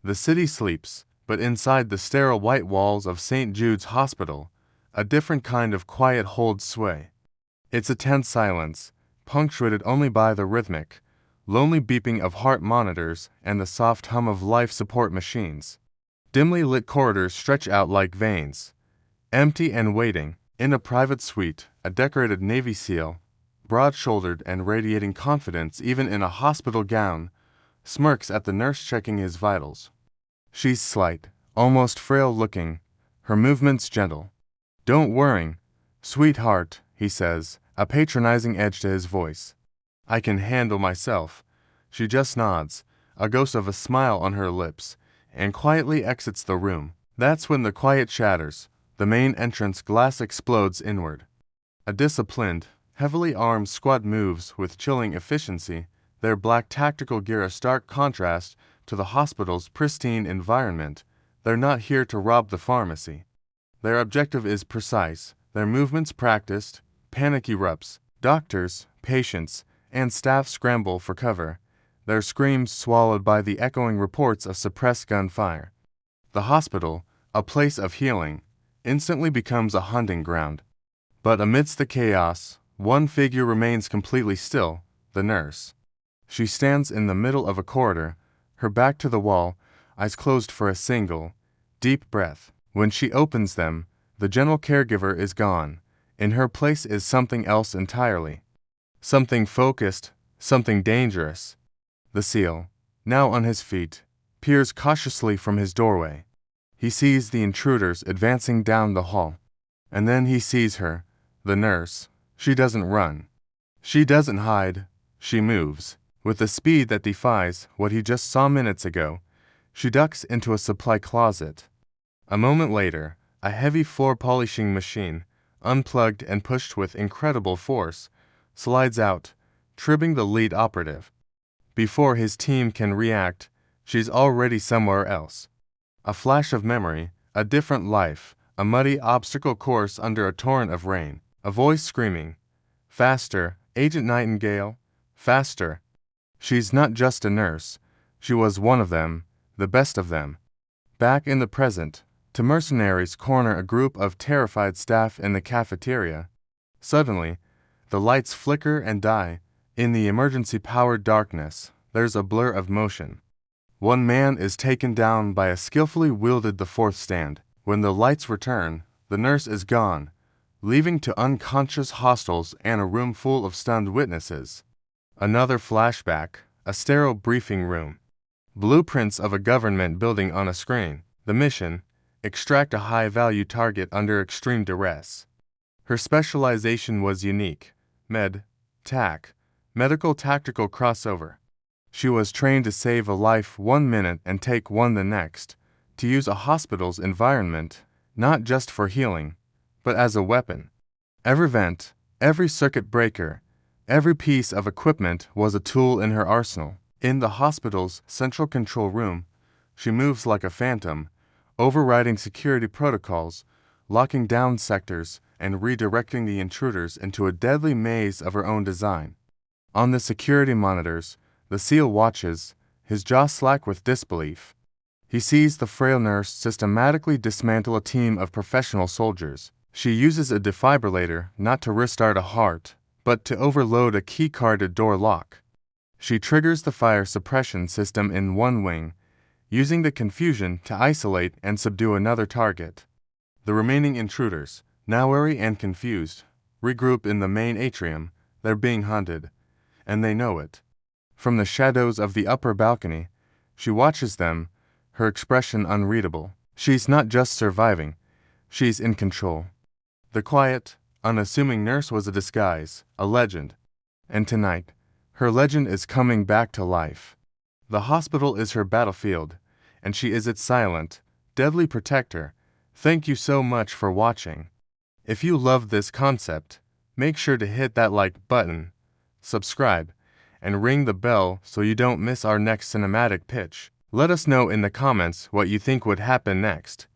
The city sleeps, but inside the sterile white walls of St. Jude's Hospital, a different kind of quiet holds sway. It's a tense silence, punctuated only by the rhythmic, lonely beeping of heart monitors and the soft hum of life support machines. Dimly lit corridors stretch out like veins, empty and waiting. In a private suite, a decorated Navy SEAL, broad-shouldered and radiating confidence even in a hospital gown, smirks at the nurse checking his vitals. She's slight, almost frail-looking, her movements gentle. "Don't worry, sweetheart," he says, a patronizing edge to his voice. "I can handle myself." She just nods, a ghost of a smile on her lips, and quietly exits the room. That's when the quiet shatters. The main entrance glass explodes inward. A disciplined, heavily armed squad moves with chilling efficiency, their black tactical gear a stark contrast to the hospital's pristine environment. They're not here to rob the pharmacy. Their objective is precise, their movements practiced. Panic erupts. Doctors, patients, and staff scramble for cover, their screams swallowed by the echoing reports of suppressed gunfire. The hospital, a place of healing, instantly becomes a hunting ground. But amidst the chaos, one figure remains completely still, the nurse. She stands in the middle of a corridor, her back to the wall, eyes closed for a single, deep breath. When she opens them, the general caregiver is gone. In her place is something else entirely. Something focused, something dangerous. The SEAL, now on his feet, peers cautiously from his doorway. He sees the intruders advancing down the hall. And then he sees her, the nurse. She doesn't run. She doesn't hide. She moves. With a speed that defies what he just saw minutes ago, she ducks into a supply closet. A moment later, a heavy floor polishing machine, unplugged and pushed with incredible force, slides out, tripping the lead operative. Before his team can react, she's already somewhere else. A flash of memory, a different life, a muddy obstacle course under a torrent of rain, a voice screaming, "Faster, Agent Nightingale, faster." She's not just a nurse, she was one of them, the best of them. Back in the present, to mercenaries corner a group of terrified staff in the cafeteria. Suddenly, the lights flicker and die. In the emergency-powered darkness, there's a blur of motion. One man is taken down by a skillfully wielded the fourth stand. When the lights return, the nurse is gone, leaving to unconscious hostiles and a room full of stunned witnesses. Another flashback, a sterile briefing room. Blueprints of a government building on a screen. The mission: extract a high-value target under extreme duress. Her specialization was unique: TAC, medical tactical crossover. She was trained to save a life 1 minute and take one the next, to use a hospital's environment, not just for healing, but as a weapon. Every vent, every circuit breaker, every piece of equipment was a tool in her arsenal. In the hospital's central control room, she moves like a phantom, overriding security protocols, locking down sectors, and redirecting the intruders into a deadly maze of her own design. On the security monitors, the SEAL watches, his jaw slack with disbelief. He sees the frail nurse systematically dismantle a team of professional soldiers. She uses a defibrillator not to restart a heart, but to overload a key-carded door lock. She triggers the fire suppression system in one wing, using the confusion to isolate and subdue another target. The remaining intruders, now wary and confused, regroup in the main atrium. They're being hunted, and they know it. From the shadows of the upper balcony, she watches them, her expression unreadable. She's not just surviving, she's in control. The quiet, unassuming nurse was a disguise, a legend. And tonight, her legend is coming back to life. The hospital is her battlefield, and she is its silent, deadly protector. Thank you so much for watching. If you loved this concept, make sure to hit that like button, subscribe, and ring the bell so you don't miss our next cinematic pitch. Let us know in the comments what you think would happen next.